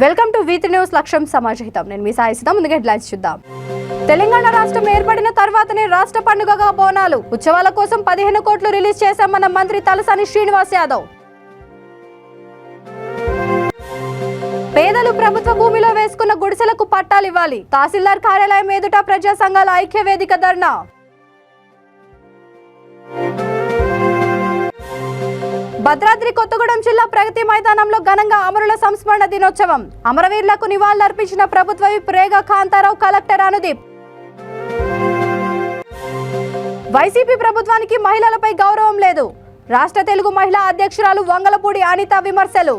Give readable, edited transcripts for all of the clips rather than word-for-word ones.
Welcome to V3 news లక్ష్యం సమాజహితం. నేను మీ సాయిసిద్దాం. ముందుగా హెడ్లైన్స్ చూద్దాం. తెలంగాణ రాష్ట్రం ఏర్పడిన తర్వాతనే రాష్ట్ర పండుగగా బోనాలు ఉత్సవాల కోసం 15 కోట్లు రిలీజ్ చేశామన్న మంత్రి తలసాని శ్రీనివాస్ యాదవ్. పేదలు ప్రభుత్వ భూమిలో వేసుకున్న గుడిసెలకు పట్టాలు ఇవ్వాలి. తహసీల్దార్ కార్యాలయం ఎదుట ప్రజా సంఘాల ఐక్య వేదిక ధర్నా. భద్రాద్రి కొత్తగూడెం జిల్లా ప్రగతి మైదానంలో ఘనంగా అమరుల సంస్మరణ దినోత్సవం. అమరవీరులకు నివాళులర్పించిన ప్రభుత్వ whip Rega Kantharao, collector Anudeep. YCP ప్రభుత్వానికి మహిళలపై గౌరవం లేదు. రాష్ట్ర తెలుగు మహిళా అధ్యక్షురాలు వంగలపూడి అనిత విమర్శలు.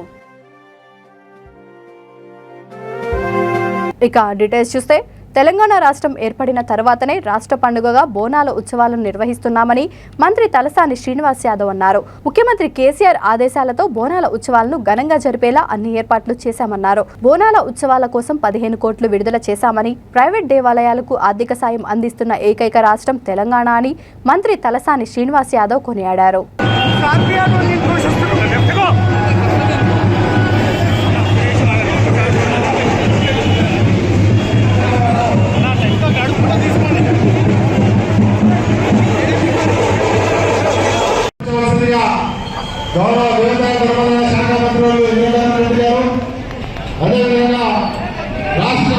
ఇక డీటెయిల్స్ చూస్తే, తెలంగాణ రాష్ట్రం ఏర్పడిన తర్వాతనే రాష్ట్ర పండుగగా బోనాల ఉత్సవాలను నిర్వహిస్తున్నామని మంత్రి తలసాని శ్రీనివాస్ యాదవ్ అన్నారు. ముఖ్యమంత్రి కేసీఆర్ ఆదేశాలతో బోనాల ఉత్సవాలను ఘనంగా జరిపేలా అన్ని ఏర్పాట్లు చేశామన్నారు. బోనాల ఉత్సవాల కోసం 15 కోట్లు విడుదల చేశామని, ప్రైవేట్ దేవాలయాలకు ఆర్థిక సాయం అందిస్తున్న ఏకైక రాష్ట్రం తెలంగాణ అని మంత్రి తలసాని శ్రీనివాస్ యాదవ్ కొనియాడారు. గౌరవ వ్యవసాయ ధర్మాదాయ శాఖ మంత్రులు ఇంద్రధర్ రెడ్డి గారు, అదేవిధంగా రాష్ట్ర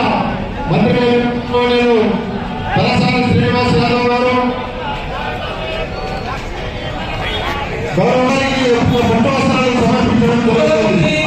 మంత్రివర్యులు తలసాని శ్రీనివాస్ యాదవ్ గారు, గౌరవానికి పట్టు వస్త్రాలు సమర్పించడం జరుగుతుంది.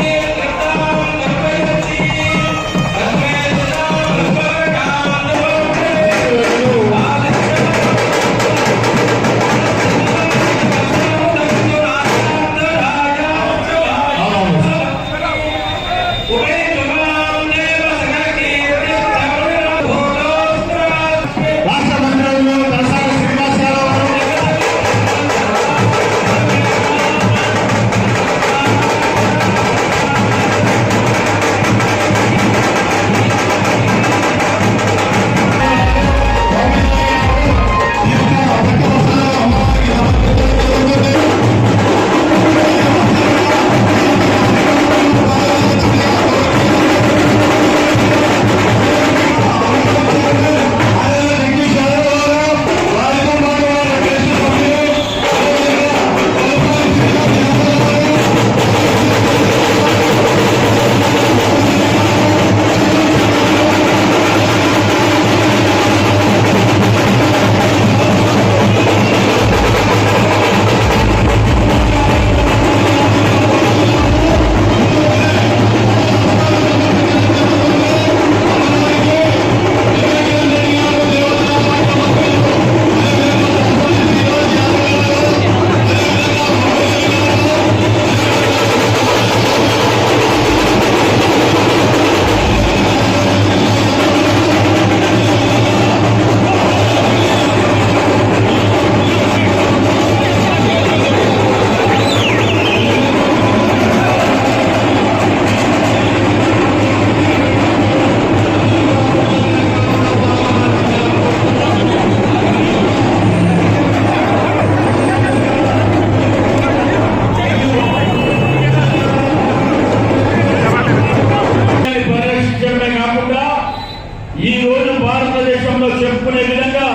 చెప్పుకునే విధంగా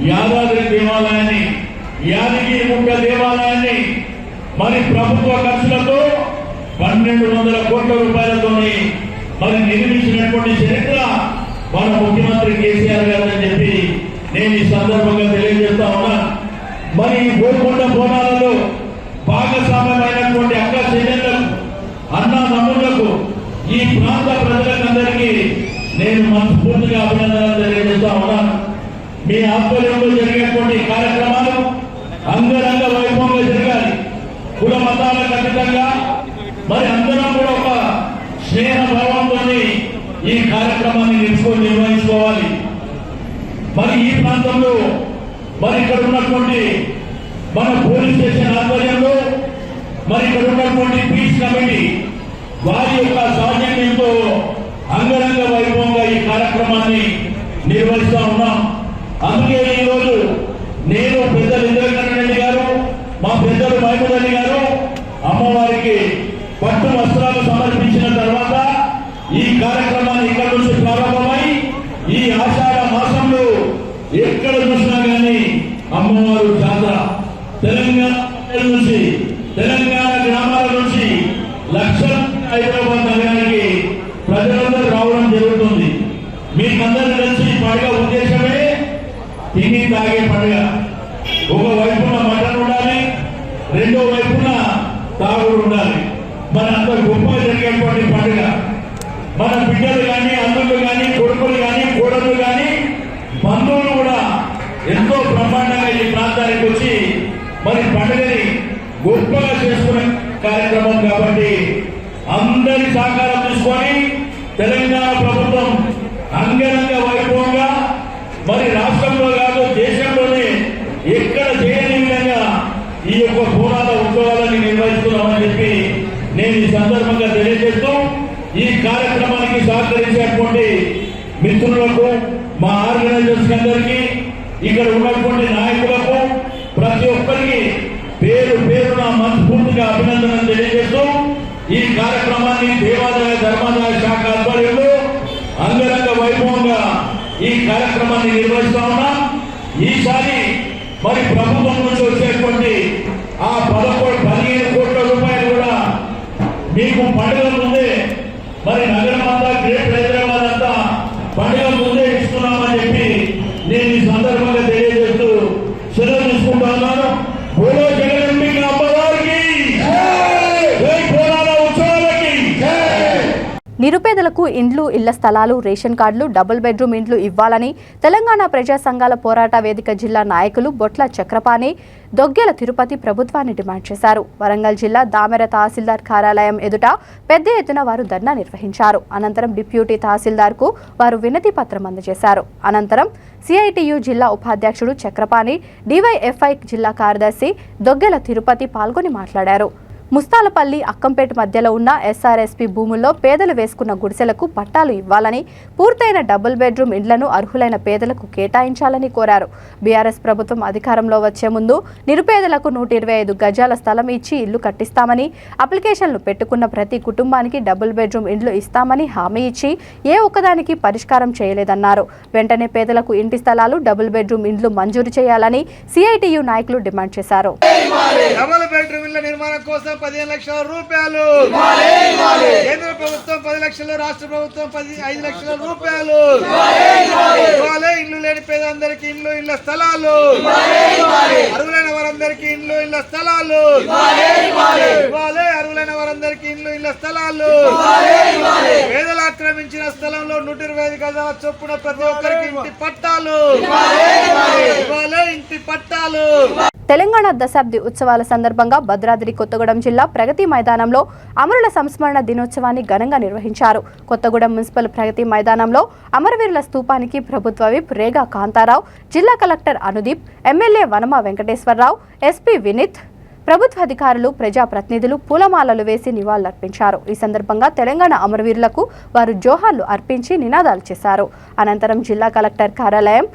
యాదాద్రి దేవాలయాన్ని, యాదగిరిగుట్ట దేవాలయాన్ని మరి ప్రభుత్వ ఖర్చులతో 1200 కోట్ల రూపాయలతోని మరి నిర్మించినటువంటి చరిత్ర మన ముఖ్యమంత్రి కేసీఆర్ గారు అని చెప్పి నేను ఈ సందర్భంగా తెలియజేస్తా ఉన్నా. మరి గోల్కొండ బోనాలలో భాగస్వామ్యమైనటువంటి అక్క చెల్లెళ్లకు, అన్న తమ్ముళ్లకు, ఈ ప్రాంత ప్రజలకందరికీ నేను మనస్ఫూర్తిగా అభినందనలు తెలియజేస్తా ఉన్నాను. మీ ఆధ్వర్యంలో జరిగేటువంటి కార్యక్రమాలు అంగరంగ వైభవంగా జరగాలి. కుల మతాలకు అతీతంగా మరి అందరం కూడా ఒక స్నేహ భావంతో ఈ కార్యక్రమాన్ని నిర్వహించుకోవాలి. మరి ఈ ప్రాంతంలో మరి ఇక్కడ ఉన్నటువంటి మన పోలీస్ స్టేషన్ ఆధ్వర్యంలో మరి ఇక్కడ ఉన్నటువంటి పీస్ కమిటీ వారి యొక్క సౌజన్యంతో అంగరంగ వైభవంగా ఈ కార్యక్రమాన్ని నిర్వహిస్తా ఉన్నాం. అందుకే ఈ రోజు నేను పెద్దలు ఇంద్రకరణ్ రెడ్డి గారు, మా పెద్దలు మహమూద్ అలీ గారు అమ్మవారికి పట్టు వస్త్రాలు సమర్పించిన తర్వాత కార్యక్రమాన్ని ఇక్కడ నుంచి ప్రారంభమై ఈ ఆషాఢ మాసంలో ఎక్కడ చూసినా కానీ అమ్మవారు జాతర తెలంగాణ నుంచి తెలంగాణ గ్రామాల నుంచి లక్షల హైదరాబాద్ నగరానికి ప్రజలందరూ రావడం జరుగుతుంది. మీకందరూ కలిసి పండుగ ఉద్దేశమే తిని తాగే పండుగ. ఒక వైపున మటన్ ఉండాలి, రెండో వైపున తాగుడు ఉండాలి. మన అంత గొప్పగా జరిగేటువంటి పండుగ. మన బిడ్డలు కానీ, అల్లుళ్ళు కానీ, కొడుకులు కానీ, కోడళ్ళు కానీ, బంధువులు కూడా ఎంతో బ్రహ్మాండంగా ఈ ప్రాంతానికి వచ్చి మరి పండుగని గొప్పగా చేసుకునే కార్యక్రమం కాబట్టి అందరి సహకారం తీసుకొని తెలంగాణ ప్రభుత్వం అంగరంగ వైభవంగా మరి రాష్ట్రంలో కాదు దేశంలోనే ఎక్కడ చేయని విధంగా ఈ యొక్క బోనాల ఉత్సవాలను నిర్వహిస్తున్నామని చెప్పి నేను ఈ సందర్భంగా తెలియజేస్తూ ఈ కార్యక్రమానికి సహకరించేటువంటి మిత్రులకు, మా ఆర్గనైజర్స్ అందరికీ, ఇక్కడ ఉన్నటువంటి నాయకులకు ప్రతి ఒక్కరికి పేరు పేరున మనస్ఫూర్తిగా అభినందనలు తెలియజేస్తూ ఈ కార్యక్రమాన్ని దేవాదాయ ధర్మాదాయ శాఖ ఆధ్వర్యంలో అంగరంగ వైభవంగా ఈ కార్యక్రమాన్ని నిర్వహిస్తా ఉన్నాం. ఈసారి మరి ప్రభుత్వం నుంచి వచ్చేటువంటి ఆ 15 కోట్ల రూపాయలు కూడా మీకు పండుగ ముందే మరి నగరం అంతా, గ్రేట్ హైదరాబాద్ అంతా పండుగ ముందే ఇస్తున్నామని చెప్పి నేను ఈ సందర్భంగా తెలియజేస్తూ సెలవు తీసుకుంటా ఉన్నాను. బోలో జగదంబిక అమ్మవారికి జై, బోనాల ఉత్సవాలకి జై. నిరుపేదలకు ఇండ్లు, ఇళ్ల స్థలాలు, రేషన్ కార్డులు, డబుల్ బెడ్రూమ్ ఇండ్లు ఇవ్వాలని తెలంగాణ ప్రజా సంఘాల పోరాట వేదిక జిల్లా నాయకులు బొట్ల చక్రపాణి, దొగ్గెల తిరుపతి ప్రభుత్వాన్ని డిమాండ్ చేశారు. వరంగల్ జిల్లా దామెర తహసీల్దార్ కార్యాలయం ఎదుట పెద్ద ఎత్తున వారు ధర్నా నిర్వహించారు. అనంతరం డిప్యూటీ తహసీల్దార్కు వారు వినతి పత్రం అందజేశారు. అనంతరం సిఐటియు జిల్లా ఉపాధ్యక్షుడు చక్రపాణి, డివైఎఫ్ఐ జిల్లా కార్యదర్శి దొగ్గెల తిరుపతి పాల్గొని మాట్లాడారు. ముస్తాలపల్లి, అక్కంపేట మధ్యలో ఉన్న ఎస్ఆర్ఎస్పీ భూముల్లో పేదలు వేసుకున్న గుడిసెలకు పట్టాలు ఇవ్వాలని, పూర్తయిన డబుల్ బెడ్రూమ్ ఇండ్లను అర్హులైన పేదలకు కేటాయించాలని కోరారు. బీఆర్ఎస్ ప్రభుత్వం అధికారంలో వచ్చే ముందు నిరుపేదలకు 125 గజాల స్థలం ఇచ్చి ఇల్లు కట్టిస్తామని, అప్లికేషన్లు పెట్టుకున్న ప్రతి కుటుంబానికి డబుల్ బెడ్రూమ్ ఇండ్లు ఇస్తామని హామీ ఇచ్చి ఏ ఒక్కదానికి పరిష్కారం చేయలేదన్నారు. వెంటనే పేదలకు ఇంటి స్థలాలు, డబుల్ బెడ్రూమ్ ఇండ్లు మంజూరు చేయాలని సిఐటియు నాయకులు డిమాండ్ చేశారు. 15 లక్షల రూపాయలు కేంద్ర ప్రభుత్వం 10 లక్షలు, రాష్ట్ర ప్రభుత్వం 5 లక్షల రూపాయలు ఇవ్వాలి. ఇల్లు లేని పేదందరికీ ఇండ్లు, ఇళ్ల స్థలాలు, అర్హులైన వారందరికీ ఇండ్లు, ఇళ్ల స్థలాలు ఇవ్వాలి. అర్హులైన వారందరికీ ఇండ్లు, ఇళ్ల స్థలాలు. పేదలు ఆక్రమించిన స్థలంలో 125 గజాల చొప్పున ప్రతి ఒక్కరికి ఇంటి పట్టాలు ఇవ్వాలి. ఇంటి పట్టాలు. తెలంగాణ దశాబ్ది ఉత్సవాల సందర్భంగా భద్రాద్రి కొత్తగూడెం జిల్లా ప్రగతి మైదానంలో అమరుల సంస్మరణ దినోత్సవాన్ని ఘనంగా నిర్వహించారు. కొత్తగూడెం మున్సిపల్ ప్రగతి మైదానంలో అమరవీరుల స్తూపానికి ప్రభుత్వ విప్ రేగా కాంతారావు, జిల్లా collector Anudeep, MLA Vanama Venkateswararao, SP Vineeth, ప్రభుత్వ అధికారులు, ప్రజాప్రతినిధులు పూలమాలలు వేసి నివాళులర్పించారు. ఈ సందర్భంగా తెలంగాణ అమరవీరులకు వారు జోహార్లు అర్పించి నినాదాలు చేశారు. అనంతరం జిల్లా కలెక్టర్ కార్యాలయం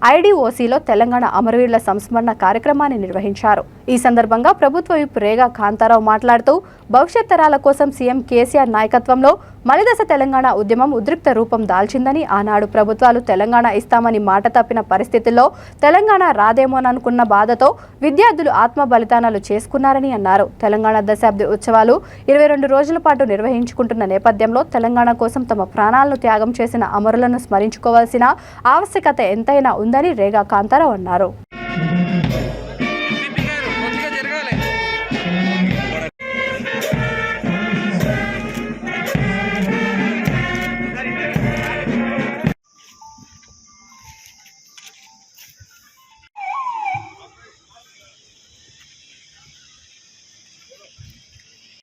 ఐడిఓసిలో తెలంగాణ అమరవీరుల సంస్మరణ కార్యక్రమాన్ని నిర్వహించారు. ఈ సందర్భంగా ప్రభుత్వ విప్ రేగా కాంతారావు మాట్లాడుతూ భవిష్యత్ తరాల కోసం సీఎం కేసీఆర్ నాయకత్వంలో మలిదశ తెలంగాణ ఉద్యమం ఉద్రిక్త రూపం దాల్చిందని, ఆనాడు ప్రభుత్వాలు తెలంగాణ ఇస్తామని మాట తప్పిన పరిస్థితుల్లో తెలంగాణ రాదేమోననుకున్న బాధతో విద్యార్థులు ఆత్మ బలిదానాలు చేసుకున్నారని అన్నారు. తెలంగాణ దశాబ్ది ఉత్సవాలు 22 రోజుల పాటు నిర్వహించుకుంటున్న నేపథ్యంలో తెలంగాణ కోసం తమ ప్రాణాలను త్యాగం చేసిన అమరులను స్మరించుకోవాల్సిన ఆవశ్యకత ఎంతైనా ఉందని రేగా కాంతారావు అన్నారు.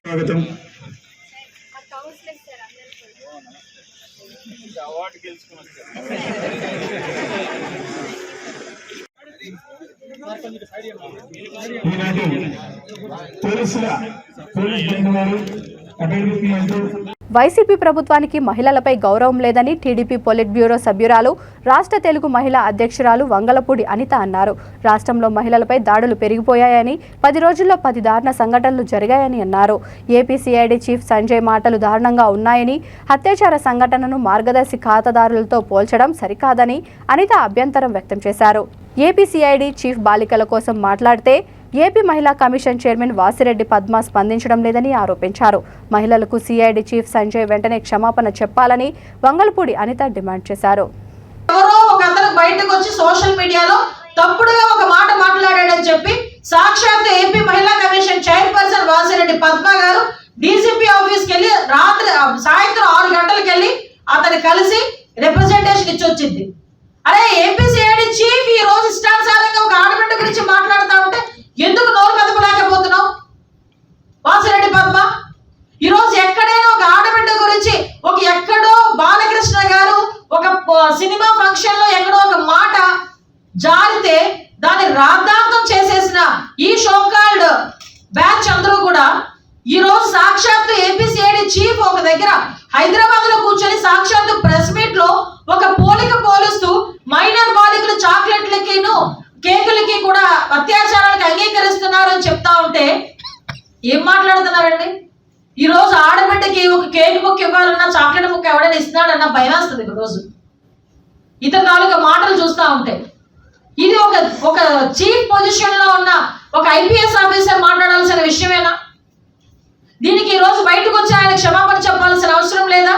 స్వాగతం. ఈనాడు పోలీస్ బంధువులు అభివృద్ధి అంటూ వైసీపీ ప్రభుత్వానికి మహిళలపై గౌరవం లేదని టీడీపీ పొలిట్ బ్యూరో సభ్యురాలు రాష్ట్ర తెలుగు మహిళా అధ్యక్షురాలు వంగలపూడి అనిత అన్నారు. రాష్ట్రంలో మహిళలపై దాడులు పెరిగిపోయాయని 10 రోజుల్లో 10 దారుణ సంఘటనలు జరిగాయని అన్నారు. ఏపీసీఐడీ చీఫ్ సంజయ్ మాటలు దారుణంగా ఉన్నాయని, అత్యాచార సంఘటనను మార్గదర్శి ఖాతాదారులతో పోల్చడం సరికాదని అనిత అభ్యంతరం వ్యక్తం చేశారు. ఏపీసీఐడీ చీఫ్ బాలికల కోసం మాట్లాడితే ఏపీ మహిళా కమిషన్ చైర్మన్ వాసిరెడ్డి పద్మ స్పందించడం లేదని ఆరోపించారు. మహిళలకు సిఐడి చీఫ్ సంజయ్ వెంటనే క్షమాపణ చెప్పాలని వంగలపూడి అనిత డిమాండ్ చేశారు. ఎవరో ఒక అతను బయటకు వచ్చి సోషల్ మీడియాలో తప్పుడుగా ఒక మాట మాట్లాడాడని చెప్పి సాక్షాత్ ఏపీ మహిళా కమిషన్ చైర్పర్సన్ వాసిరెడ్డి పద్మ గారు డీసీపీ ఆఫీస్కి వెళ్ళి సాయంత్రం 6 గంటలకు వెళ్ళి అతను కలిసి రిప్రజెంటేషన్ ఇచ్చి వచ్చింది. అరే ఏపీసీఐడీ చీఫ్ ఈ రోజు ఇష్టానుసారంగా ఒక ఆడబిడ్డ గురించి మాట్లాడుతూ ఉంటే ఎందుకు నోరు మెదపలేకపోతున్నావు వాసిరెడ్డి పద్మ? ఈరోజు ఎక్కడైనా ఒక ఆడబిడ్డ గురించి ఎక్కడో బాలకృష్ణ గారు ఒక సినిమా ఫంక్షన్ లో ఎక్కడో ఒక మాట జారితే దాన్ని రాద్ధాంతం చేసేసిన ఈ షోకాల్డ్ బ్యాచ్ అందరూ కూడా ఈ రోజు సాక్షాత్తు ఏపీసీఐడీ చీఫ్ ఒక దగ్గర హైదరాబాద్ లో కూర్చొని సాక్షాత్తు ప్రెస్ మీట్ లో ఒక పోలిక పోలుస్తూ మైనర్ బాలికలు చాక్లెట్లకిను కేకులకి కూడా అత్యాచారాలకు అంగీకరిస్తున్నారు అని చెప్తా ఉంటే ఏం మాట్లాడుతున్నారండి? ఈ రోజు ఆడబిడ్డకి ఒక కేక్ ముక్క ఇవ్వాలన్నా చాక్లెట్ ముక్క ఎవడైనా ఇస్తున్నాడన్నా భయం వేస్తుంది. రోజు ఇతర తాలూకా మాటలు చూస్తూ ఉంటే ఇది ఒక చీఫ్ పొజిషన్ లో ఉన్న ఒక ఐపీఎస్ ఆఫీసర్ మాట్లాడాల్సిన విషయమేనా? దీనికి ఈ రోజు బయటకు వచ్చి ఆయన క్షమాపణ చెప్పాల్సిన అవసరం లేదా?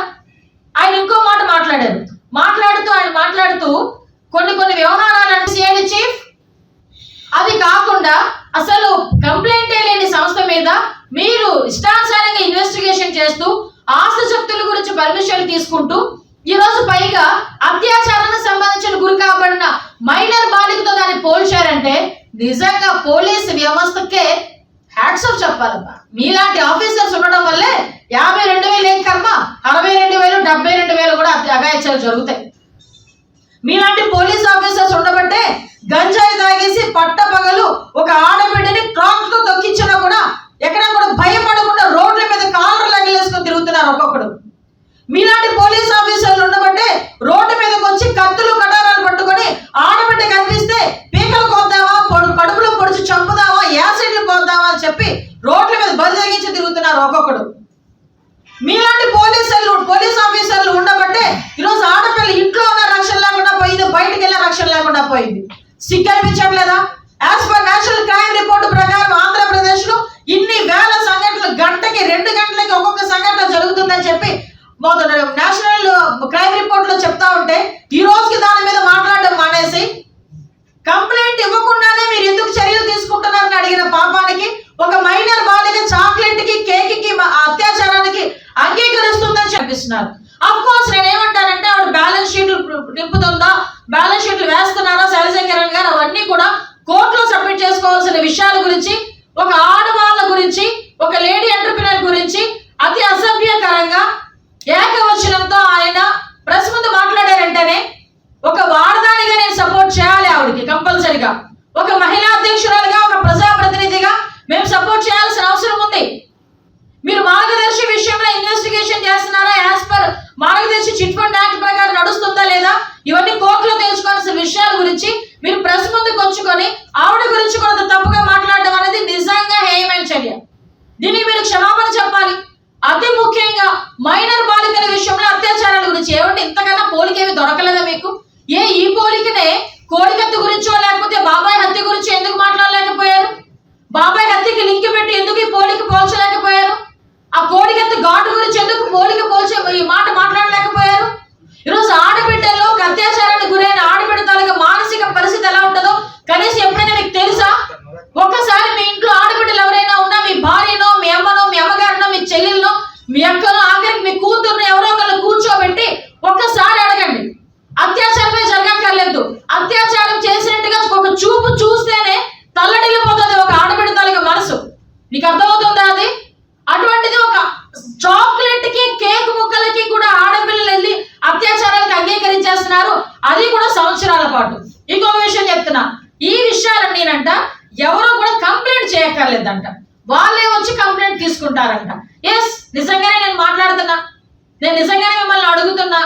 ఆయన ఇంకో మాట మాట్లాడారు. మాట్లాడుతూ కొన్ని వ్యవహారాలు సిఐడి చీఫ్ అది కాకుండా అసలు కంప్లైంటే లేని సంస్థ మీద మీరు ఇష్టానుసారంగా ఇన్వెస్టిగేషన్ చేస్తూ ఆస్తి జప్తుల గురించి పర్మిషన్ తీసుకుంటూ ఈ రోజు పైగా అత్యాచారానికి సంబంధించిన గురి కాబడిన మైనర్ బాలికతో దాన్ని పోల్చారంటే నిజంగా పోలీసు వ్యవస్థకే హ్యాట్స్ ఆఫ్ చెప్పాలమ్మా. మీలాంటి ఆఫీసర్స్ ఉండడం వల్లే 52,000 ఏం కర్మ, 62,000 72,000 కూడా అగాయత్యాలు జరుగుతాయి. మీలాంటి పోలీస్ ఆఫీసర్స్ ఉండబట్టే గంజాయి తాగేసి పట్టపగలు ఒక ఆడబిడ్డని ట్రాక్ తో తొక్కించినా కూడా ఎక్కడ కూడా భయపడకుండా రోడ్ల మీద కాలర్ లగిలేసుకొని తిరుగుతున్నారు ఒక్కొక్కడు. మీలాంటి పోలీస్ ఆఫీసర్లు ఉండబట్టే రోడ్డు మీదకి వచ్చి కత్తులు కటారాలు పట్టుకొని ఆడబిడ్డ కనిపిస్తే పీకలు కోద్దామా, కడుపులో పొడిచి చంపుదామా, యాసిడ్లు కోద్దామా అని చెప్పి రోడ్ల మీద బరి తగ్గించి తిరుగుతున్నారు ఒక్కొక్కడు. మీలాంటి పోలీస్ ఆఫీసర్లు ఉండబట్టే ఈరోజు ఆడపిల్ల ఇంట్లో ఉన్న రక్షణ లేకుండా పోయింది, బయటకు వెళ్ళే రక్షణ లేకుండా పోయింది. సిగ్గు అనిపించట్లేదా? As per national crime report ప్రకారం ఆంధ్రప్రదేశ్ లో ఇన్ని వేల సంఘటనలు గంటకి 2 గంటలకి ఒక్కొక్క సంఘటన జరుగుతుందని చెప్పి నేషనల్ క్రైమ్ రిపోర్ట్ లో చెప్తా ఉంటే ఈ రోజుకి దాని మీద మాట్లాడడం మానేసి కంప్లైంట్ ఇవ్వకుండానే మీరు ఎందుకు చర్యలు తీసుకుంటున్నారని అడిగిన పాపానికి ఒక మైనర్ బాలిక చాక్లెట్ కి కేక్ కి అత్యాచారానికి అంగీకరిస్తుందని చెప్పిస్తున్నారు. అఫ్ కోర్స్ నేను ఏమంటానంటే ఆవిడ బ్యాలెన్స్ షీట్లు నింపుతుందా, బ్యాలెన్స్ షీట్లు వేస్తున్నారా శైలజకిరణ్ గారు, అవన్నీ కూడా కోర్టులో సబ్మిట్ చేసుకోవాల్సిన విషయాల గురించి, ఒక ఆడవాళ్ళ గురించి, ఒక లేడీ ఎంటర్ప్రినర్ గురించి అతి అసభ్యకరంగా ఏకవచనంతో ఆయన ప్రెస్ ముందు మాట్లాడారంటేనే ఒక వాడదానిగా నేను సపోర్ట్ చేయాలి. ఆవిడకి కంపల్సరిగా ఒక మహిళా అధ్యక్షురాలుగా, ఒక ప్రజాప్రతినిధిగా మేము సపోర్ట్ చేయాల్సిన అవసరం ఉంది. మీరు మార్గదర్శి విషయంలో ఇన్వెస్టిగేషన్ చేస్తున్నారా? యాజ్ పర్ మార్గదర్శి చిట్ ఫండ్ యాక్ట్ ప్రకారం నడుస్తుందా లేదా? ఇవన్నీ కోర్టులో తెలుసుకోవాల్సిన విషయాల గురించి మీరు ప్రెస్ ముందుకు వచ్చుకొని ఆవిడ గురించి కొంత తప్పుగా మాట్లాడడం అనేది నిజంగా హేయమైన చర్య. దీనికి మీరు క్షమాపణ చెప్పాలి. అతి ముఖ్యంగా మైనర్ బాలికల విషయంలో అత్యాచారాల గురించి ఏమంటే ఇంతకన్నా పోలికేమి దొరకలేదా మీకు? ఈ పోలికనే కోడికత్తి గురించో లేకపోతే బాబాయ్ హత్య గురించి ఎందుకు మాట్లాడలేకపోయారు? బాబాయ్ హత్యకి లింక్ పెట్టి ఎందుకు ఈ పోలిక పోల్చలేకపోయారు? ఆ కోడికత్తి ఘాటు గురించి ఎందుకు పోలిక పోల్చే ఈ మాట మాట్లాడలేకపోయారు? ఈరోజు ఆడబిడ్డల్లో అత్యాచారానికి గురైన ఆడబిడ్డ తాలూకా మానసిక పరిస్థితి ఎలా ఉంటుందో కనీసం ఎప్పుడైనా మీకు తెలుసా? ఒక్కసారి మీ ఇంట్లో ఆడబిడ్డలు ఎవరైనా ఉన్నా, మీ భార్యనో, మీ అమ్మనో, మీ అమ్మగారినో, మీ చెల్లెల్లో, మీ అక్కనో, ఆఖరికి మీ కూతుర్ని ఎవరో ఒకళ్ళు కూర్చోబెట్టి ఒక్కసారి అడగండి. అత్యాచారమే జరగక్కర్లేదు, అత్యాచారం చేసినట్టుగా ఒక చూపు చూస్తేనే తల్లడిల్లిపోతుంది ఒక ఆడబిడ్డ తాలూకా మనసు. నీకు అర్థమవుతుందా అది? అటువంటిది ఒక చాక్లెట్ కి కేక్ ముక్కలకి కూడా ఆడపిల్లలు వెళ్ళి అత్యాచారాలకు అంగీకరించేస్తున్నారు, అది కూడా సంవత్సరాల పాటు. ఇంకో విషయం చెప్తున్నా, ఈ విషయాలు నేనంట ఎవరో కూడా కంప్లైంట్ చేయక్కర్లేదంట, వాళ్ళే వచ్చి కంప్లైంట్ తీసుకుంటారంట. ఎస్, నిజంగానే నేను మాట్లాడుతున్నా. నేను నిజంగానే మిమ్మల్ని అడుగుతున్నా,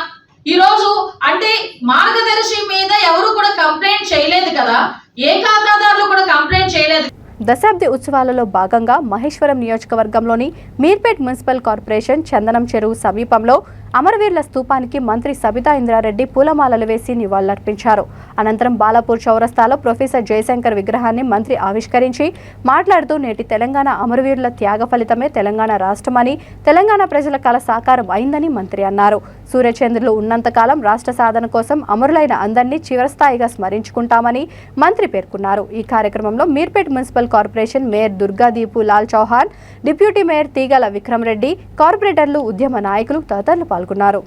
ఈరోజు అంటే మార్గదర్శి మీద ఎవరు కూడా కంప్లైంట్ చేయలేదు కదా, ఏ ఖాతాదారులు కూడా కంప్లైంట్ చేయలేదు. దశాబ్ది ఉత్సవాలలో భాగంగా మహేశ్వరం నియోజకవర్గంలోని మీర్పేట్ మున్సిపల్ కార్పొరేషన్ చందనం చెరువు సమీపంలో అమరవీరుల స్తూపానికి మంత్రి సబితా ఇంద్రారెడ్డి పూలమాలలు వేసి నివాళులర్పించారు. అనంతరం బాలాపూర్ చౌరస్తాలో ప్రొఫెసర్ జయశంకర్ విగ్రహాన్ని మంత్రి ఆవిష్కరించి మాట్లాడుతూ నేటి తెలంగాణ అమరవీరుల త్యాగ ఫలితమే తెలంగాణ రాష్ట్రమని, తెలంగాణ ప్రజల కల సాకారం అయిందని మంత్రి అన్నారు. సూర్యచంద్రులు ఉన్నంతకాలం రాష్ట్ర సాధన కోసం అమరులైన అందరినీ చివరిస్థాయిగా స్మరించుకుంటామని మంత్రి పేర్కొన్నారు. ఈ కార్యక్రమంలో Meerpet municipal corporation mayor Durgadeepu Lal Chauhan, deputy mayor Teegala Vikram Reddy, కార్పొరేటర్లు, ఉద్యమ నాయకులు తదితరులు పాల్గొన్నారు.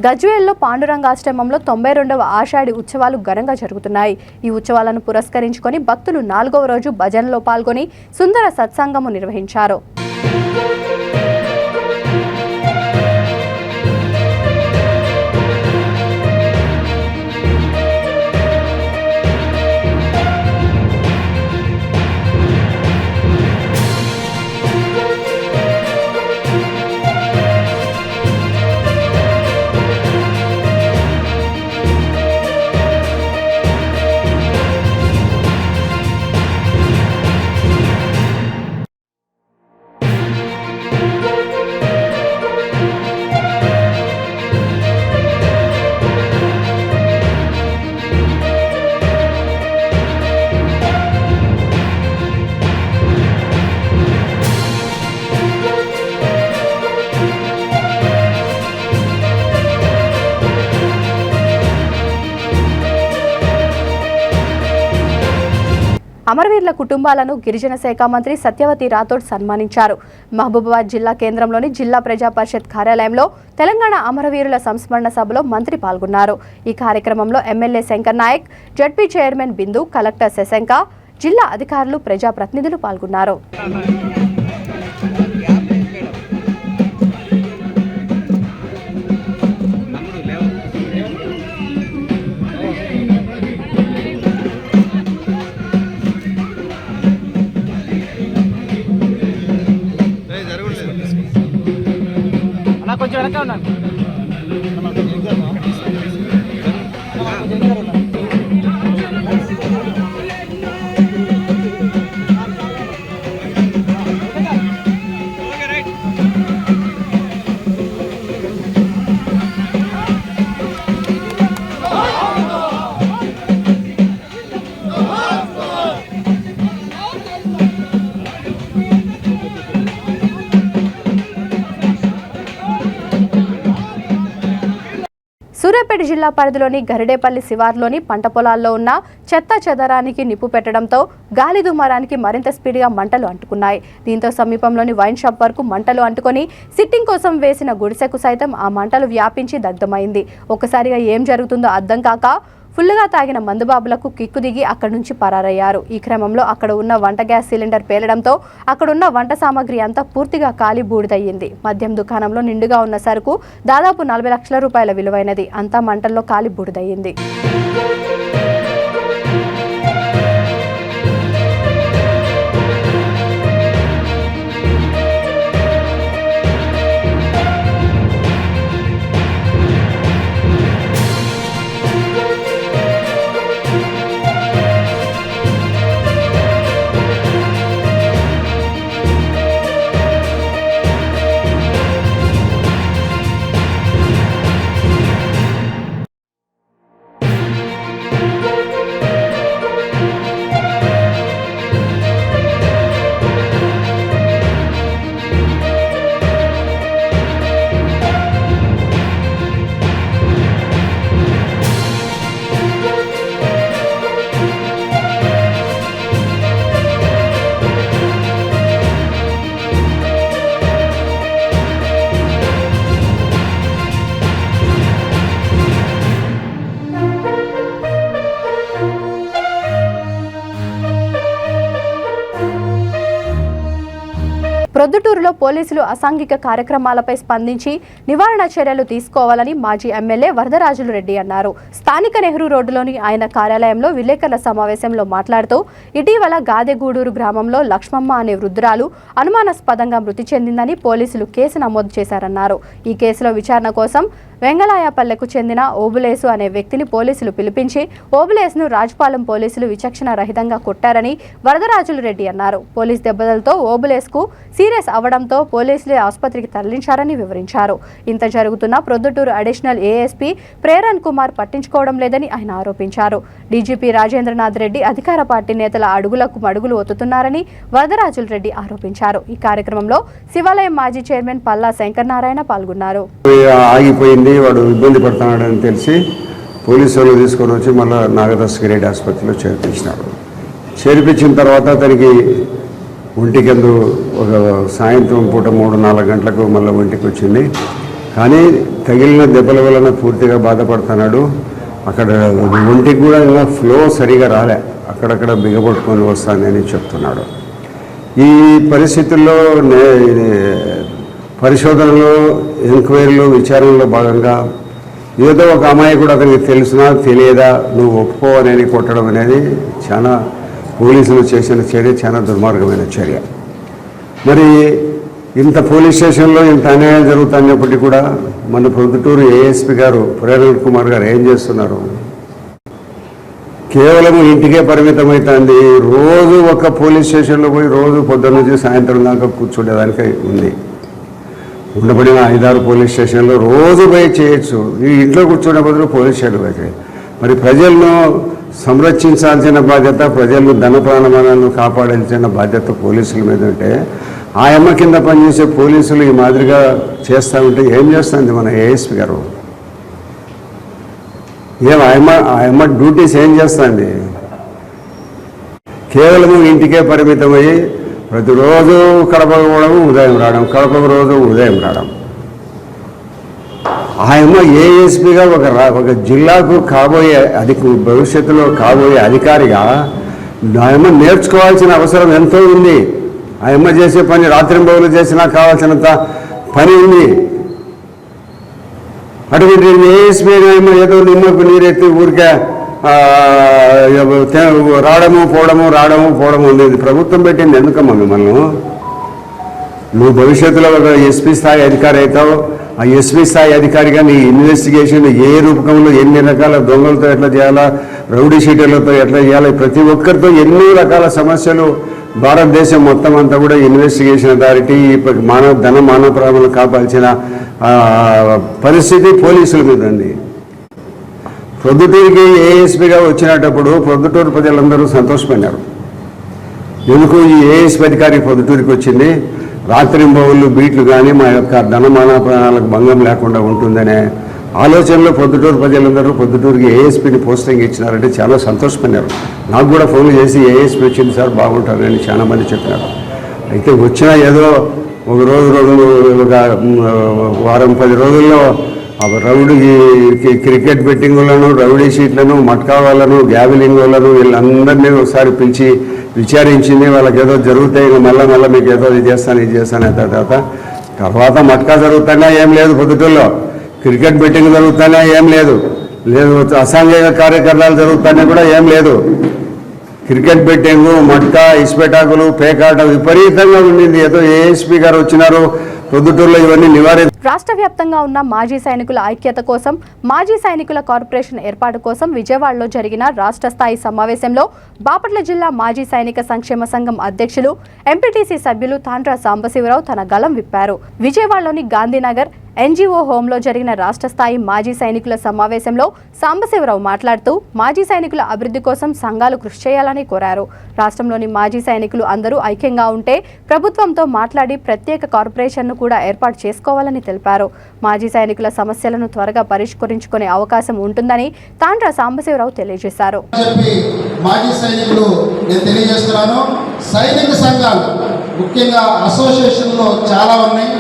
గజ్వేల్లో పాండురంగాశ్రమంలో 92వ ఆషాఢి ఉత్సవాలు ఘనంగా జరుగుతున్నాయి. ఈ ఉత్సవాలను పురస్కరించుకొని భక్తులు 4వ రోజు భజనలో పాల్గొని సుందర సత్సంగము నిర్వహించారు. అమరవీరుల కుటుంబాలను గిరిజన శాఖ మంత్రి సత్యవతి రాథోడ్ సన్మానించారు. మహబూబాబాద్ జిల్లా కేంద్రంలోని జిల్లా ప్రజా పరిషత్ కార్యాలయంలో తెలంగాణ అమరవీరుల సంస్మరణ సభలో మంత్రి పాల్గొన్నారు. ఈ కార్యక్రమంలో MLA Shankar Nayak, ZP chairman Bindu, collector Shashanka, జిల్లా అధికారులు, ప్రజాప్రతినిధులు పాల్గొన్నారు. కొంచెం వెనక ఉన్నాను. సూర్యాపేట జిల్లా పరిధిలోని గరిడేపల్లి శివార్లోని పంట పొలాల్లో ఉన్న చెత్త చెదరానికి నిప్పు పెట్టడంతో గాలి దుమారానికి మరింత స్పీడ్గా మంటలు అంటుకున్నాయి. దీంతో సమీపంలోని వైన్ షాప్ వరకు మంటలు అంటుకొని సిట్టింగ్ కోసం వేసిన గుడిసెకు సైతం ఆ మంటలు వ్యాపించి దగ్ధమైంది. ఒక్కసారిగా ఏం జరుగుతుందో అర్థం కాక ఫుల్లుగా తాగిన మందుబాబులకు కిక్కు దిగి అక్కడి నుంచి పరారయ్యారు. ఈ క్రమంలో అక్కడ ఉన్న వంట గ్యాస్ సిలిండర్ పేలడంతో అక్కడున్న వంట సామాగ్రి అంతా పూర్తిగా కాలి బూడిదయ్యింది. మద్యం దుకాణంలో నిండుగా ఉన్న సరుకు దాదాపు 40 లక్షల రూపాయల విలువైనది అంతా మంటల్లో కాలి బూడిదయ్యింది. ప్రొద్దుటూరులో పోలీసులు అసాంఘిక కార్యక్రమాలపై స్పందించి నివారణ చర్యలు తీసుకోవాలని మాజీ ఎమ్మెల్యే వరదరాజులు రెడ్డి అన్నారు. స్థానిక నెహ్రూ రోడ్డులోని ఆయన కార్యాలయంలో విలేకరుల సమావేశంలో మాట్లాడుతూ ఇటీవల గాదెగూడూరు గ్రామంలో లక్ష్మమ్మ అనే వృద్ధురాలు అనుమానాస్పదంగా మృతి చెందిందని పోలీసులు కేసు నమోదు చేశారన్నారు. ఈ కేసులో విచారణ కోసం వెంగళాయపల్లెకు చెందిన ఓబులేసు అనే వ్యక్తిని పోలీసులు పిలిపించి ఓబులేసును రాజపాలెం పోలీసులు విచక్షణ రహితంగా కొట్టారని వరదరాజులు రెడ్డి అన్నారు. పోలీస్ దెబ్బలతో ఓబులేసుకు సీరియస్ అవడంతో పోలీసులే ఆసుపత్రికి తరలించారని వివరించారు. ఇంత జరుగుతున్నా ప్రొద్దుటూరు అడిషనల్ ఏఎస్పీ ప్రేరన్ కుమార్ పట్టించుకోవడం లేదని ఆయన ఆరోపించారు. డీజీపీ రాజేంద్రనాథ్ రెడ్డి అధికార పార్టీ నేతల అడుగులకు మడుగులు ఒత్తుతున్నారని వరదరాజులు రెడ్డి ఆరోపించారు. ఈ కార్యక్రమంలో శివాలయం మాజీ చైర్మన్ పల్లా శంకరనారాయణ పాల్గొన్నారు. వాడు ఇబ్బంది పడుతున్నాడని తెలిసి పోలీసు వాళ్ళు తీసుకొని వచ్చి మళ్ళీ నాగదాస్ గిరేడ్ ఆసుపత్రిలో చేర్పించినాడు. చేర్పించిన తర్వాత అతనికి ఒంటికెందు ఒక సాయంత్రం పూట 3-4 గంటలకు మళ్ళీ ఒంటికి వచ్చింది. కానీ తగిలిన దెబ్బల వలన పూర్తిగా బాధపడుతున్నాడు. అక్కడ ఒంటికి కూడా ఇంకా ఫ్లో సరిగా రాలే, అక్కడక్కడ బిగబట్టుకొని వస్తానని చెప్తున్నాడు. ఈ పరిస్థితుల్లో పరిశోధనలో ఎంక్వైరీలో విచారణలో భాగంగా ఏదో ఒక అమ్మాయి కూడా అతనికి తెలిసినా తెలియదా నువ్వు ఒప్పుకోవని కొట్టడం అనేది చాలా పోలీసులు చేసిన చర్య, చాలా దుర్మార్గమైన చర్య. మరి ఇంత పోలీస్ స్టేషన్లో ఇంత అన్యాయం జరుగుతున్నప్పటికీ కూడా మన ప్రొద్దుటూరు ఏఎస్పీ గారు ప్రేరన్ కుమార్ గారు ఏం చేస్తున్నారు? కేవలం ఇంటికే పరిమితమవుతుంది. రోజు ఒక పోలీస్ స్టేషన్లో పోయి రోజు పొద్దున్న నుంచి సాయంత్రం దాకా కూర్చుండేదానికి ఉంది. ఉండబడిన 5-6 పోలీస్ స్టేషన్లో రోజు పోయి చేయొచ్చు. ఈ ఇంట్లో కూర్చునే బదులు పోలీస్ స్టేషన్ పోయి మరి ప్రజలను సంరక్షించాల్సిన బాధ్యత, ప్రజలను ధన ప్రాణమానాలను కాపాడాల్సిన బాధ్యత పోలీసుల మీద ఉంటే ఆ అమ్మ కింద పనిచేసే పోలీసులు ఈ మాదిరిగా చేస్తూ ఉంటే ఏం చేస్తుంది మన ఏఎస్పీ గారు? ఆ అమ్మ డ్యూటీస్ ఏం చేస్తుంది? కేవలము ఇంటికే పరిమితమయ్యి ప్రతిరోజు కడపకు పోవడం, ఉదయం రావడం, కడపకు రోజు ఉదయం రావడం. ఆయమ్మ ఏఎస్పీగా ఒక జిల్లాకు కాబోయే భవిష్యత్తులో కాబోయే అధికారిగా ఆయమ్మ నేర్చుకోవాల్సిన అవసరం ఎంతో ఉంది. ఆయమ్మ చేసే పని రాత్రింబవులు చేసినా కావాల్సినంత పని ఉంది. అటువంటి ఏఎస్పీ ఏదో నిమ్మకు నీరెత్తి ఊరికే రావడము పోవడము ఉండేది. ప్రభుత్వం పెట్టింది ఎందుకమ్మా మిమ్మల్ని? నువ్వు భవిష్యత్తులో ఒక ఎస్పీ స్థాయి అధికారి అవుతావు. ఆ ఎస్పీ స్థాయి అధికారిగా నీ ఇన్వెస్టిగేషన్ ఏ రూపకంలో ఎన్ని రకాల దొంగలతో ఎట్లా చేయాలా, రౌడీ షీటర్లతో ఎట్లా చేయాలి, ప్రతి ఒక్కరితో ఎన్నో రకాల సమస్యలు భారతదేశం మొత్తం అంతా కూడా ఇన్వెస్టిగేషన్ అథారిటీ మానవ ప్రాణాలను కాపాల్సిన పరిస్థితి పోలీసుల మీద ఉంది. ప్రొద్దుటూరుకి ఏఎస్పీగా వచ్చినప్పుడు ప్రొద్దుటూరు ప్రజలందరూ సంతోషపడినారు. ఎందుకు ఈ ఏఎస్పీ అధికారి ప్రొద్దుటూరుకి వచ్చింది? రాత్రింబవుళ్ళు బీట్లు కానీ మా యొక్క ధనమాన ప్రాణాలకు భంగం లేకుండా ఉంటుందనే ఆలోచనలో ప్రొద్దుటూరు ప్రజలందరూ ప్రొద్దుటూరుకి ఏఎస్పీని పోస్టింగ్ ఇచ్చినారంటే చాలా సంతోషపడినారు. నాకు కూడా ఫోన్ చేసి ఏఎస్పీ వచ్చింది సార్ బాగుంటారని చాలా మంది చెప్పినారు. అయితే వచ్చినా ఏదో ఒక ఒక వారం 10 రోజుల్లో రౌడీ క్రికెట్ బెట్టింగులను, రౌడీ షీట్లను, మట్కా వాళ్ళను, గ్యాబిలింగ్ వాళ్ళను వీళ్ళందరినీ ఒకసారి పిలిచి విచారించింది. వాళ్ళకి ఏదో జరుగుతాయి, మళ్ళీ మీకు ఏదో ఇది చేస్తాను తర్వాత మట్కా జరుగుతానే ఏం లేదు, పొద్దుటూరులో క్రికెట్ బెట్టింగ్ జరుగుతానే ఏం లేదు, అసాంఘిక కార్యక్రమాలు జరుగుతానే కూడా ఏం లేదు. క్రికెట్ బెట్టింగ్, మట్కా, ఇసుపెటాకులు, పేకాట విపరీతంగా ఉండింది. ఏదో ఏఎస్పీ గారు వచ్చినారు ప్రొద్దుటూరులో ఇవన్నీ నివారించారు. రాష్ట్ర వ్యాప్తంగా ఉన్న మాజీ సైనికుల ఐక్యత కోసం మాజీ సైనికుల కార్పొరేషన్ ఏర్పాటు కోసం విజయవాడలో జరిగిన రాష్ట్ర స్థాయి సమావేశంలో బాపట్ల జిల్లా మాజీ సైనిక సంక్షేమ సంఘం అధ్యక్షులు ఎంపీటీసీ సభ్యులు తాండ్ర సాంబశివరావు తన గళం విప్పారు. విజయవాడలోని గాంధీనగర్ ఎన్జీఓ హోంలో జరిగిన రాష్ట్ర స్థాయి మాజీ సైనికుల సమావేశంలో సాంబశివరావు మాట్లాడుతూ మాజీ సైనికుల అభివృద్ధి కోసం సంఘాలు కృషి చేయాలని కోరారు. రాష్ట్రంలోని మాజీ సైనికులు అందరూ ఐక్యంగా ఉంటే ప్రభుత్వంతో మాట్లాడి ప్రత్యేక కార్పొరేషన్ను కూడా ఏర్పాటు చేసుకోవాలని తెలిపారు. మాజీ సైనికుల సమస్యలను త్వరగా పరిష్కరించుకునే అవకాశం ఉంటుందని తాండ్ర సాంబశివరావు తెలియజేశారు. సైనిక సంఘాలు ముఖ్యంగా అసోసియేషన్లో చాలా ఉన్నాయి.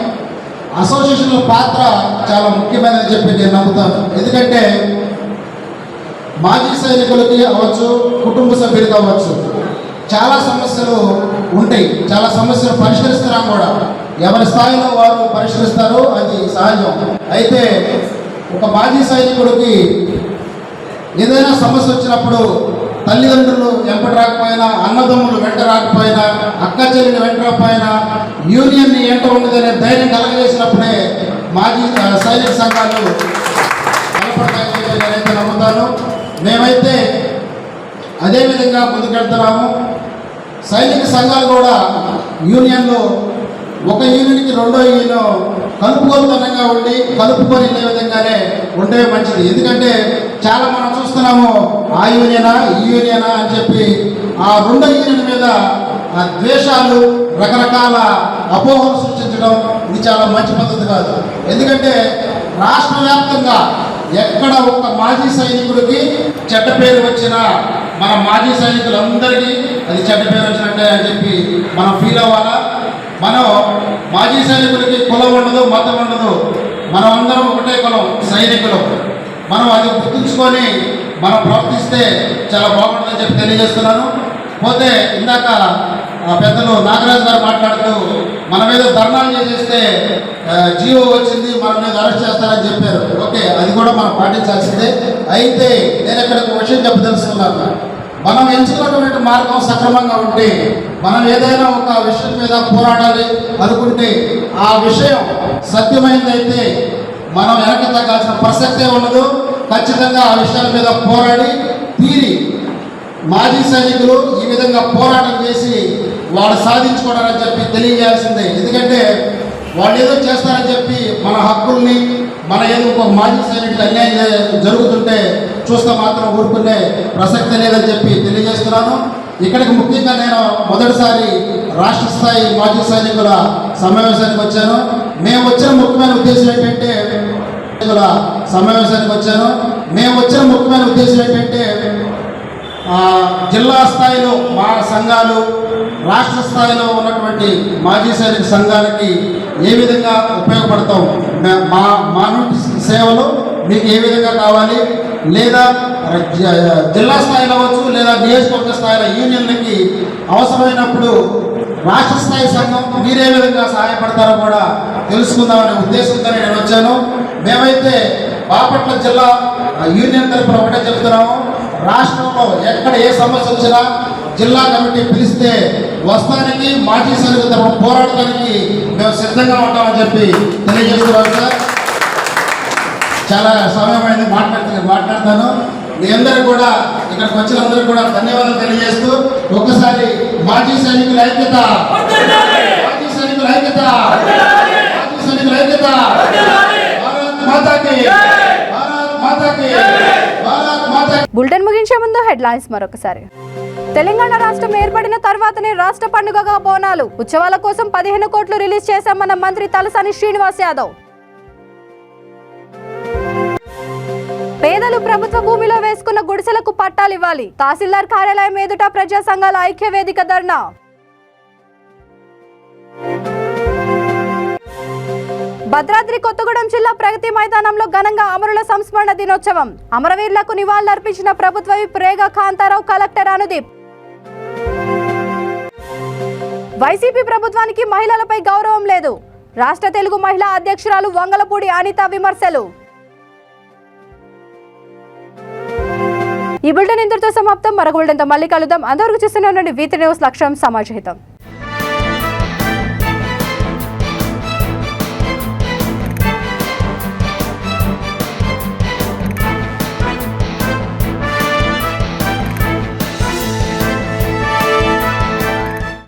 అసోసియేషన్ల పాత్ర చాలా ముఖ్యమైనదని చెప్పి నేను నమ్ముతాను. ఎందుకంటే మాజీ సైనికులకి అవ్వచ్చు, కుటుంబ సభ్యులకి అవ్వచ్చు, చాలా సమస్యలు ఉంటాయి, చాలా సమస్యలు పరిష్కరిస్తున్నాం కూడా. ఎవరి స్థాయిలో వారు పరిష్కరిస్తారు, అది సహజం. అయితే ఒక మాజీ సైనికుడికి ఏదైనా సమస్య వచ్చినప్పుడు తల్లిదండ్రులు వెంపటి రాకపోయినా, అన్నదమ్ములు వెంట రాకపోయినా, అక్క చెల్లెలు వెంట రాకపోయినా యూనియన్ని ఎంట ఉండదనే ధైర్యం కలగజేసినప్పుడే మాజీ సైనిక సంఘాలు బలపడతాయని నేనైతే నమ్ముతాను. మేమైతే అదేవిధంగా ముందుకెళ్తున్నాము. సైనిక సంఘాలు కూడా యూనియన్లు ఒక యూనియన్కి రెండో యూనియన్ కలుపుకోలుతనంగా ఉండి కలుపుకొని వెళ్ళే విధంగానే ఉంటే మంచిది. ఎందుకంటే చాలా మనం చూస్తున్నాము, ఆ యూనియనా ఈ యూనియనా అని చెప్పి ఆ రెండో యూనియన్ మీద ద్వేషాలు, రకరకాల అపోహలు సృష్టించడం ఇది చాలా మంచి పద్ధతి కాదు. ఎందుకంటే రాష్ట్ర వ్యాప్తంగా ఎక్కడ ఒక మాజీ సైనికుడికి చెడ్డ పేరు వచ్చినా మన మాజీ సైనికులందరికీ అది చెడ్డ పేరు వచ్చినట్టే అని చెప్పి మనం ఫీల్ అవ్వాలా. మనం మాజీ సైనికులకి కులం ఉండదు, మతం ఉండదు, మనం అందరం ఒకటే కులం, సైనికులు. మనం అది గుర్తుంచుకొని మనం ప్రవర్తిస్తే చాలా బాగుంటుందని చెప్పి తెలియజేస్తున్నాను. పోతే ఇందాక పెద్దలు నాగరాజు గారు మాట్లాడుతూ మన మీద ధర్నాలు చేసేస్తే జీవో వచ్చింది, మన మీద అరెస్ట్ చేస్తారని చెప్పారు. ఓకే, అది కూడా మనం పాటించాల్సిందే. అయితే నేను ఇక్కడ ఒక విషయం చెప్పదలుచుకున్నాను. మనం ఎంచుకున్నటువంటి మార్గం సక్రమంగా ఉంటే, మనం ఏదైనా ఒక విషయం మీద పోరాడాలి అనుకుంటే ఆ విషయం సత్యమైందైతే మనం వెనక్కి తగ్గాల్సిన ప్రసక్తే ఉండదు. ఖచ్చితంగా ఆ విషయాల మీద పోరాడి తీరి మాజీ సైనికులు ఈ విధంగా పోరాటం చేసి వాళ్ళు సాధించుకోవడాలని చెప్పి తెలియజేయాల్సిందే. ఎందుకంటే వాళ్ళు ఏదో చేస్తారని చెప్పి మన హక్కుల్ని, మన ఏదో ఒక మాజీ సైనికులు అన్యాయం జరుగుతుంటే చూస్తే మాత్రం ఊరుకునే ప్రసక్తి లేదని చెప్పి తెలియజేస్తున్నాను. ఇక్కడికి ముఖ్యంగా నేను మొదటిసారి రాష్ట్ర స్థాయి మాజీ సైనికుల సమావేశానికి వచ్చాను. మేము వచ్చిన ముఖ్యమైన ఉద్దేశం ఏంటంటే జిల్లా స్థాయిలో మా సంఘాలు, రాష్ట్ర స్థాయిలో ఉన్నటువంటి మాజీ సైనిక సంఘాలకి ఏ విధంగా ఉపయోగపడతాం, మా నుండి సేవలు మీకు ఏ విధంగా కావాలి, లేదా జిల్లా స్థాయిలో అవ్వచ్చు, లేదా నియోజకవర్గ స్థాయిలో యూనియన్లకి అవసరమైనప్పుడు రాష్ట్ర స్థాయి సంఘం మీరే విధంగా సహాయపడతారో కూడా తెలుసుకుందామనే ఉద్దేశంతో నేను వచ్చాను. మేమైతే బాపట్ల జిల్లా యూనియన్ తరఫున ఒకటే చెప్తున్నాము, రాష్ట్రంలో ఎక్కడ ఏ సమస్య వచ్చినా జిల్లా కమిటీ పిలిస్తే వస్తానికి, మాజీ సైనికుల తరఫున పోరాడటానికి మేము సిద్ధంగా ఉంటామని చెప్పి తెలియజేస్తున్నాం సార్. చాలా సమయమైంది, మాట్లాడతాను. మీ అందరూ కూడా ఇక్కడికి వచ్చిన అందరూ కూడా ధన్యవాదాలు తెలియజేస్తూ ఒక్కసారి మాజీ సైనికుల ఐక్యత, మాజీ సైనికుల ఐక్యత, మాజీ సైనికుల ఐక్యత, భారత్ మాతాకి, భారత్ మాతాకి, భారత్ మాతాకి. బులెటిన్ ముగించే ముందు హెడ్లైన్స్ మరొకసారి. తెలంగాణ రాష్ట్రం ఏర్పడిన తర్వాతనే రాష్ట్ర పండుగగా బోనాలు ఉత్సవాల కోసం 15 కోట్లు రిలీజ్ చేశామన్న మంత్రి తలసాని శ్రీనివాస్ యాదవ్. పేదలు ప్రభుత్వ భూమిలో వేసుకున్న గుడిసెలకు పట్టాలు ఇవ్వాలి, తహసీల్దార్ కార్యాలయం ఎదుట ప్రజా సంఘాల ఐక్య వేదిక ధర్నా. భద్రాద్రి కొత్తగూడెం జిల్లా ప్రగతి మైదానంలో ఘనంగా అమరుల సంస్మరణ దినోత్సవం. అమరవీరులకు నివాళులర్పించిన ప్రభుత్వ whip Rega Kantharao, collector Anudeep. YCP ప్రభుత్వానికి మహిళలపై గౌరవం లేదు, రాష్ట్ర తెలుగు మహిళా అధ్యక్షురాలు వంగలపూడి అనిత విమర్శలు. ఈ బులెటిన్ ఇంతటితో సమాప్తం. మరొక బులెటిన్తో మళ్ళీ కలుద్దాం. అంతవరకు చూస్తూనే ఉండండి V3 న్యూస్, లక్ష్యం సమాజహితం.